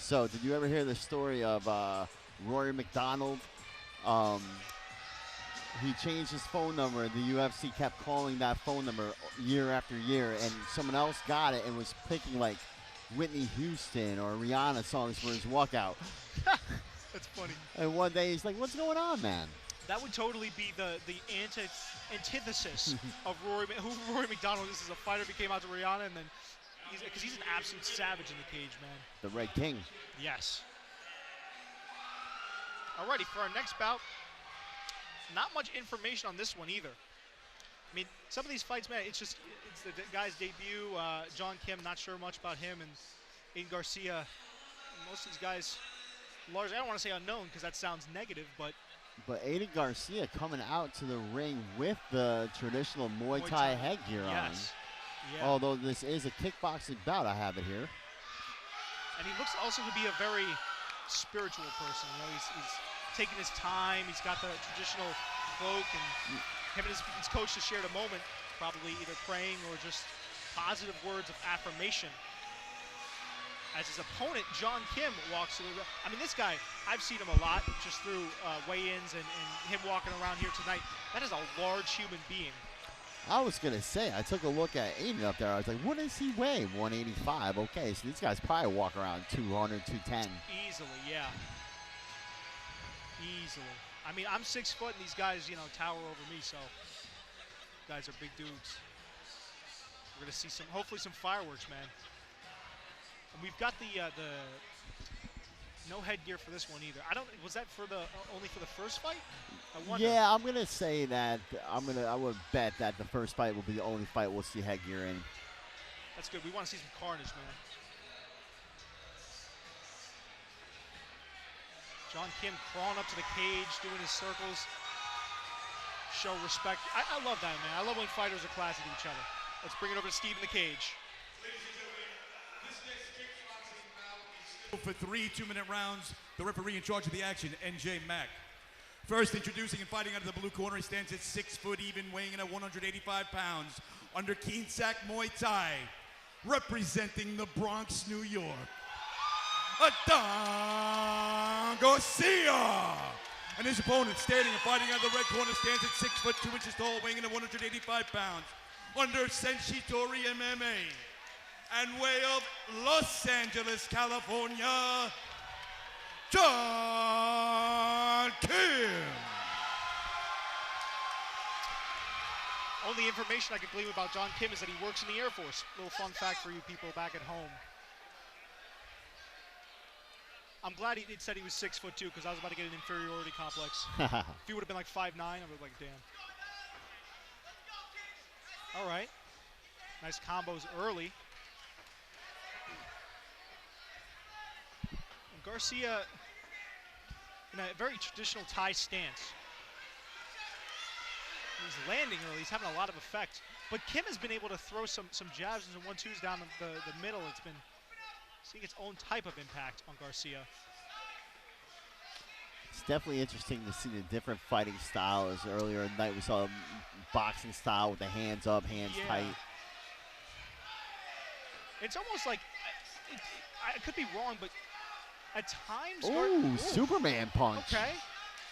So, did you ever hear the story of Rory McDonald? Um, he changed his phone number. The UFC kept calling that phone number year after year, and someone else got it and was picking like Whitney Houston or Rihanna songs for his walkout. That's funny. And one day he's like, "What's going on, man?" That would totally be the antithesis of who Rory McDonald is as a fighter. He came out to Rihanna, and then because he's an absolute savage in the cage, man. The Red King. Yes. Alrighty, for our next bout, not much information on this one either. I mean, some of these fights, man, it's the guy's debut. John Kim, not sure much about him, and Adan Garcia. Most of these guys, largely, I don't want to say unknown because that sounds negative, but Adan Garcia coming out to the ring with the traditional Muay Thai headgear on. Yeah. Although this is a kickboxing bout, I have it here. And he looks also to be a very spiritual person. You know, he's taking his time. He's got the traditional cloak, and him and his coach just shared a moment, probably either praying or just positive words of affirmation. As his opponent, John Kim, walks through the... I mean, this guy, I've seen him a lot just through weigh-ins and him walking around here tonight. That is a large human being. I was going to say, I took a look at Adan up there. I was like, what does he weigh? 185. Okay, so these guys probably walk around 200, 210. Easily, yeah. Easily. I mean, I'm 6 foot, and these guys, you know, tower over me, so guys are big dudes. We're going to see hopefully some fireworks, man. And we've got the no headgear for this one either. Was that for only for the first fight? I wonder. Yeah, I'm gonna say that I would bet that the first fight will be the only fight we'll see headgear in. That's good. We want to see some carnage, man. John Kim crawling up to the cage, doing his circles. Show respect. I love that, man. I love when fighters are classy to each other. Let's bring it over to Steve in the cage. For 3 2-minute rounds, the referee in charge of the action, NJ Mack. First, introducing and fighting out of the blue corner, he stands at 6 foot even, weighing in at 185 pounds, under keen sack Muay Thai, representing the Bronx, New York, Adan Garcia. And his opponent, standing and fighting out of the red corner, stands at 6 foot 2 inches tall, weighing in at 185 pounds, under Senshi-Tori MMA. And way of Los Angeles, California, John Kim. Only information I could glean about John Kim is that he works in the Air Force. Little fun fact for you people back at home. I'm glad he said he was 6 foot 2 because I was about to get an inferiority complex. If he would have been like 5'9", I would have been like, damn. All right. Nice combos early. And Garcia in a very traditional Thai stance. He's landing early. He's having a lot of effect. But Kim has been able to throw some jabs and some 1-2s down the middle. It's been seeing its own type of impact on Garcia. It's definitely interesting to see the different fighting styles. Earlier in the night we saw a boxing style with the hands up, hands tight. It's almost like, I could be wrong, but at times... Superman punch. Okay.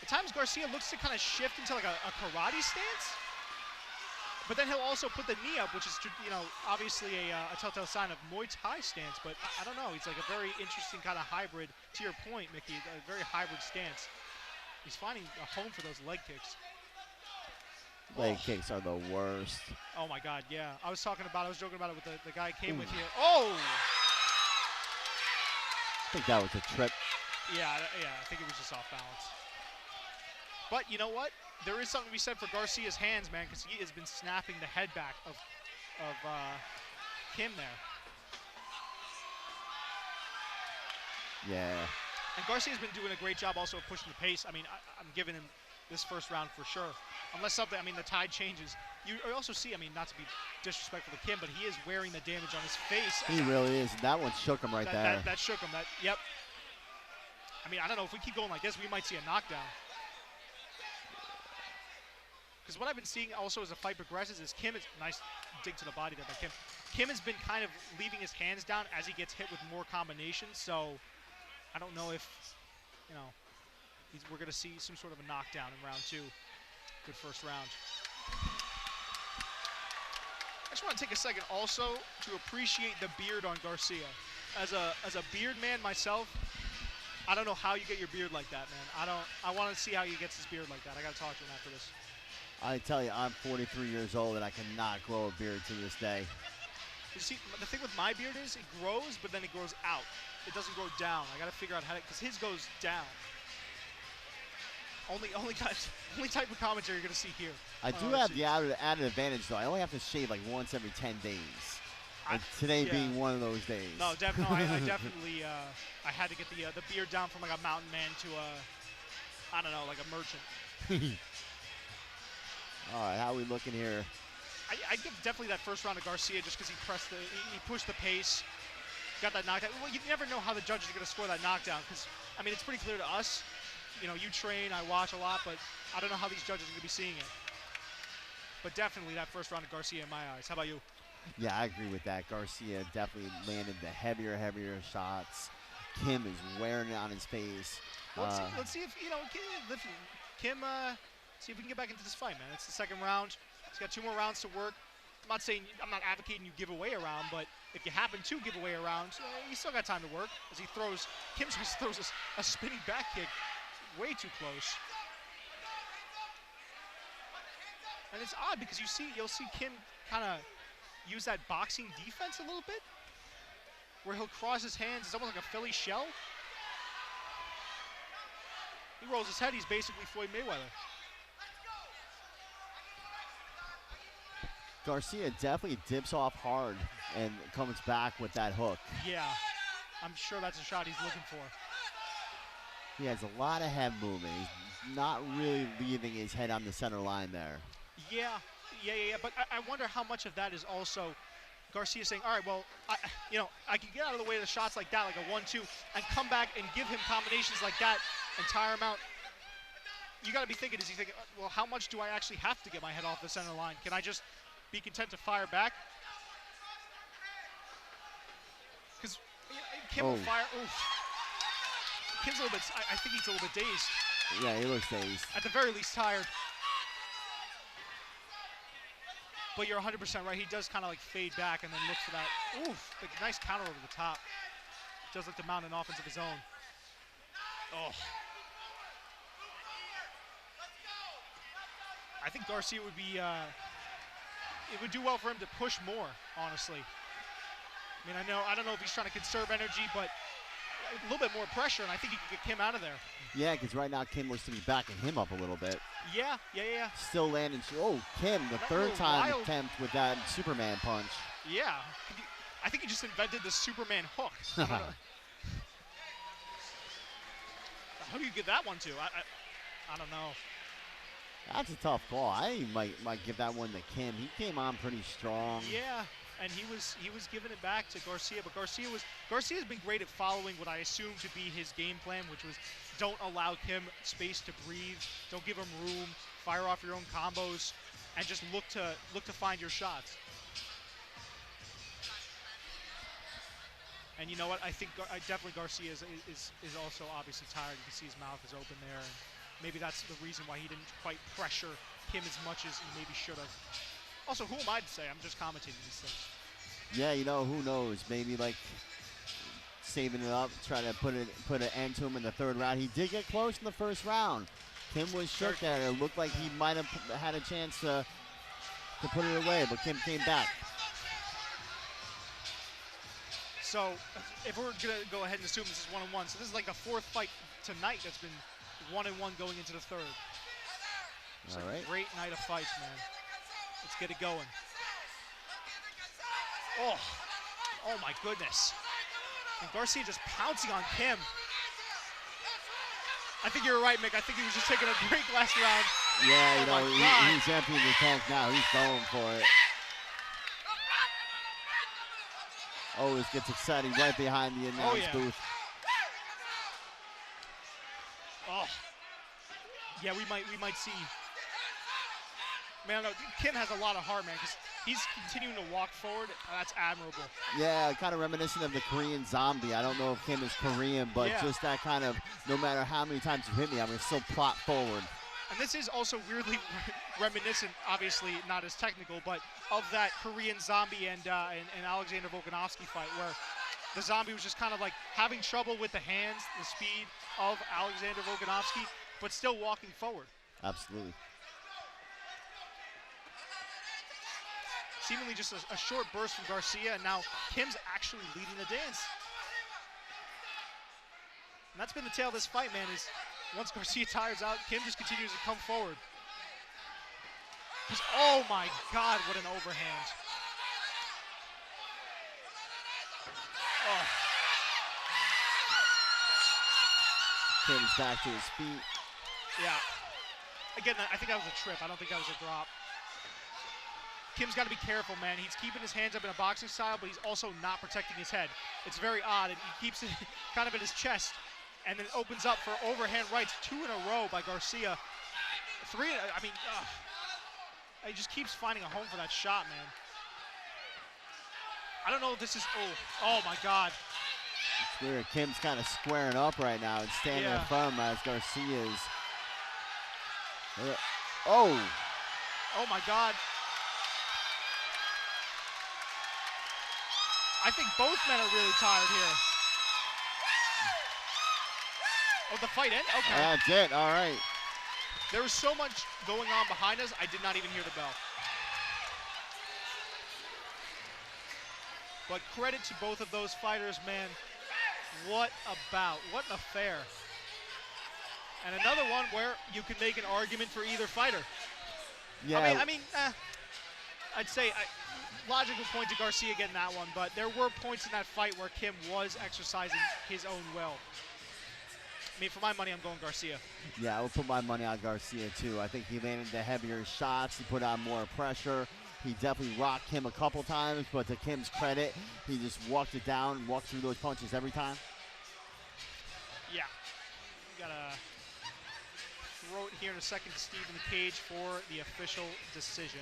At times Garcia looks to kind of shift into like a karate stance. But then he'll also put the knee up, which is, you know, obviously a telltale sign of Muay Thai stance. But I don't know. He's like a very interesting kind of hybrid. To your point, Mickey, a very hybrid stance. He's finding a home for those leg kicks. Leg kicks are the worst. Oh, my God, yeah. I was joking about it with the guy I came with here. Oh! I think that was a trip. Yeah, I think it was just off balance. But you know what? There is something to be said for Garcia's hands, man, because he has been snapping the head back of Kim there. Yeah. And Garcia's been doing a great job also of pushing the pace. I mean, I'm giving him this first round for sure. Unless something, I mean, the tide changes. You also see, I mean, not to be disrespectful to Kim, but he is wearing the damage on his face. He really is. That one shook him right there. That shook him. Yep. I mean, I don't know. If we keep going like this, we might see a knockdown. Because what I've been seeing also as the fight progresses is Kim is, nice dig to the body there by Kim. Kim has been kind of leaving his hands down as he gets hit with more combinations. So I don't know if, we're going to see some sort of a knockdown in round 2. Good first round. I just want to take a second also to appreciate the beard on Garcia. As a beard man myself, I don't know how you get your beard like that, man. I want to see how he gets his beard like that. I got to talk to him after this. I tell you, I'm 43 years old and I cannot grow a beard to this day. You see, the thing with my beard is it grows, but then it grows out. It doesn't grow down. I got to figure out how to, because his goes down. Only type of commentary you're going to see here. I do have the added advantage, though. I only have to shave like once every 10 days. And today being one of those days. No, definitely. I definitely I had to get the beard down from like a mountain man to I don't know, like a merchant. All right, how are we looking here? I give definitely that first round to Garcia just because he pushed the pace, got that knockdown. Well, you never know how the judges are going to score that knockdown because, I mean, it's pretty clear to us. You train, I watch a lot, but I don't know how these judges are going to be seeing it. But definitely that first round of Garcia in my eyes. How about you? Yeah, I agree with that. Garcia definitely landed the heavier shots. Kim is wearing it on his face. Let's see if, Kim, see if we can get back into this fight, man. It's the second round. He's got 2 more rounds to work. I'm not advocating you give away a round, but if you happen to give away a round, you still got time to work. As Kim throws a spinning back kick way too close. And it's odd because you'll see Kim kind of use that boxing defense a little bit, where he'll cross his hands. It's almost like a Philly shell. He rolls his head. He's basically Floyd Mayweather. Garcia definitely dips off hard and comes back with that hook. Yeah, I'm sure that's a shot he's looking for. He has a lot of head movement. He's not really leaving his head on the center line there. Yeah. But I wonder how much of that is also Garcia saying, all right, well, I can get out of the way of the shots like that, like a 1-2, and come back and give him combinations like that and tire him out. You got to be thinking, is he thinking, well, how much do I actually have to get my head off the center line? Can I just be content to fire back? Because Kim will fire. Oof. Kim's a little bit, I think he's a little bit dazed. Yeah, he looks dazed. At the very least tired. But you're 100% right. He does kind of like fade back and then look for that. Oof, like nice counter over the top. Does like to mount an offense of his own. Oh. I think Garcia would be, it would do well for him to push more, honestly. I mean, I don't know if he's trying to conserve energy, but a little bit more pressure, and I think he can get Kim out of there. Yeah, because right now Kim looks to be backing him up a little bit. Yeah. Still landing. Oh, Kim, the third time attempt with that Superman punch. Yeah. I think he just invented the Superman hook. How do you get that one to? I don't know. That's a tough call. I might give that one to Kim. He came on pretty strong. Yeah. And he was giving it back to Garcia, but Garcia's been great at following what I assume to be his game plan, which was don't allow Kim space to breathe, don't give him room, fire off your own combos, and just look to find your shots. And you know what? I think definitely Garcia is also obviously tired. You can see his mouth is open there, and maybe that's the reason why he didn't quite pressure Kim as much as he maybe should have. Also, who am I to say? I'm just commentating these things. Yeah, who knows? Maybe like saving it up, trying to put an end to him in the third round. He did get close in the first round. Kim was shook there. It looked like he might have had a chance to put it away, but Kim came back. So, if we're gonna go ahead and assume this is 1-1, so this is like the 4th fight tonight that's been 1-1 going into the 3rd. All right. Great night of fights, man. Let's get it going. Oh my goodness. And Garcia just pouncing on Kim. I think you're right, Mick. I think he was just taking a break last round. Yeah, he's emptying the tank now. He's going for it. Oh, this gets exciting right behind the announce booth. Oh. Yeah, we might see. Man, no, Kim has a lot of heart, man, because he's continuing to walk forward. That's admirable. Yeah, kind of reminiscent of the Korean Zombie. I don't know if Kim is Korean, but Yeah. just that kind of, no matter how many times you hit me, I'm going to still plot forward. And this is also weirdly reminiscent, obviously not as technical, but of that Korean Zombie and Alexander Volkanovski fight, where the Zombie was just kind of like having trouble with the hands, the speed of Alexander Volkanovski, but still walking forward. Absolutely. Seemingly just a short burst from Garcia, and now Kim's actually leading the dance. And that's been the tale of this fight, man, is once Garcia tires out, Kim just continues to come forward. Oh my God, what an overhand. Oh. Kim's back to his feet. Yeah. Again, I think that was a trip. I don't think that was a drop. Kim's got to be careful, man. He's keeping his hands up in a boxing style, but he's also not protecting his head. It's very odd, and he keeps it kind of in his chest, and then opens up for overhand rights, 2 in a row by Garcia. 3, I mean, he just keeps finding a home for that shot, man. I don't know if this is, oh my God. It's weird. Kim's kind of squaring up right now and standing Yeah. firm as Garcia's. Oh my God. I think both men are really tired here. Oh, the fight ended? Okay. That's it. All right. There was so much going on behind us, I did not even hear the bell. But credit to both of those fighters, man. What a bout. What an affair. And another one where you could make an argument for either fighter. Yeah. I'd say logical point to Garcia getting that one, but there were points in that fight where Kim was exercising his own will. I mean, for my money, I'm going Garcia. Yeah, I will put my money on Garcia, too. I think he landed the heavier shots. He put on more pressure. He definitely rocked Kim a couple times, but to Kim's credit, he just walked it down and walked through those punches every time. Yeah. We got to throw it here in a second to Steve in the cage for the official decision.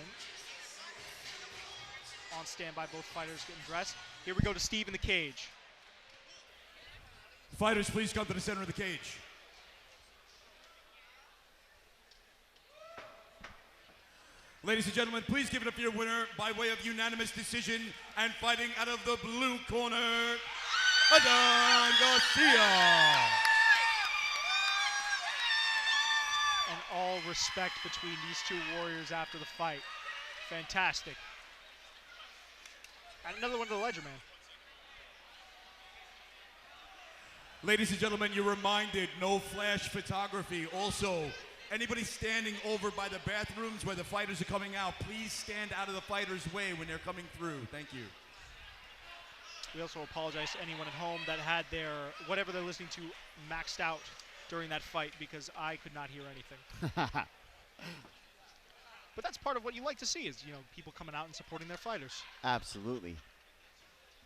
On standby, both fighters getting dressed. Here we go to Steve in the cage. Fighters, please come to the center of the cage. Ladies and gentlemen, please give it up for your winner by way of unanimous decision and fighting out of the blue corner, Adan Garcia. And all respect between these two warriors after the fight. Fantastic. And another one to the ledger, man. Ladies and gentlemen, you're reminded, no flash photography. Also, anybody standing over by the bathrooms where the fighters are coming out, please stand out of the fighters' way when they're coming through. Thank you. We also apologize to anyone at home that had their, whatever they're listening to, maxed out during that fight, because I could not hear anything. But that's part of what you like to see is, people coming out and supporting their fighters. Absolutely.